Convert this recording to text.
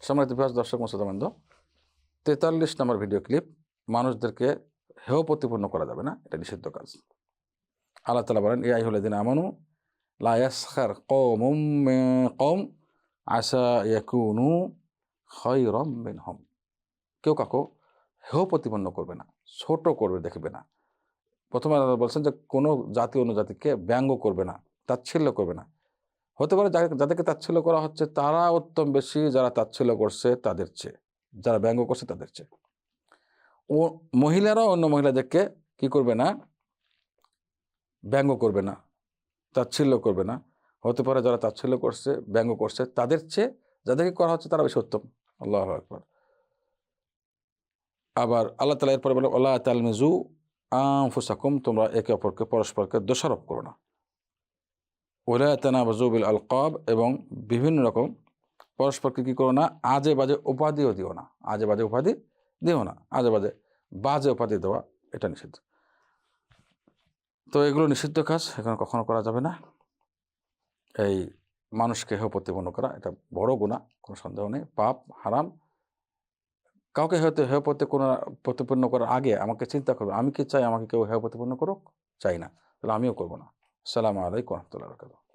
সম্মানিত দর্শক শ্রোতাবৃন্দ, 43 নম্বর video clip. মানুষদেরকে হেয় প্রতিপন্ন করা যাবে না, এটা নিষিদ্ধ কাজ। আল্লাহ তাআলা বলেন, ইয়া আইয়ুহাল্লাযীনা আমানু লা ইয়াসখার কওমুম মিন কওম আসা ইয়াকুনু খায়রাম মিনহুম। কেউ কাউকে হেয় প্রতিপন্ন করবে না, ছোট করবে দেখবে না। প্রথমে আল্লাহ বলছেন যে কোনো জাতি অন্য জাতিকে ব্যঙ্গ করবে না, তাচ্ছিল্য করবে না। হতে পারে যাদেরকে তাচ্ছিল্য করা হচ্ছে তারা উত্তম বেশি, যারা তাচ্ছিল্য করছে তাদের চেয়ে, যারা ব্যঙ্গ করছে তাদের চেয়ে। ও মহিলারাও অন্য মহিলাদেরকে কি করবে না, ব্যঙ্গ করবে না, তাচ্ছিল্য করবে না। হতে পারে যারা তাচ্ছিল্য করছে, ব্যঙ্গ করছে তাদের চেয়ে যাদেরকে করা হচ্ছে তারা বেশি উত্তম। আল্লাহু আকবার। আবার আল্লাহ তাআলা এরপরে বলে, ওয়ালা তালমিজু আনফুসাকুম, তোমরা একে অপরকে পরস্পরকে দোষারোপ করো না। ওয়ালা তানাবাজু বিল আলকাব, এবং বিভিন্ন রকম পরস্পরকে কী করো না, আজে বাজে উপাধিও দিও না। আজে বাজে উপাধি দিও না, আজে বাজে উপাধি দেওয়া এটা নিষিদ্ধ। তো এগুলো নিষিদ্ধ কাজ, এখানে কখনো করা যাবে না। এই মানুষকে হেয় প্রতিপন্ন করা এটা বড় গুনাহ, কোনো সন্দেহ নেই, পাপ, হারাম। কাউকে হেয় প্রতিপন্ন করার আগে আমাকে চিন্তা করবে, আমি কি চাই আমাকে কেউ হেয় প্রতিপন্ন করুক? চাই না, তাহলে আমিও করবো না। আসসালামু আলাইকুম ওয়া রাহমাতুল্লাহি ওয়া বারাকাতুহু।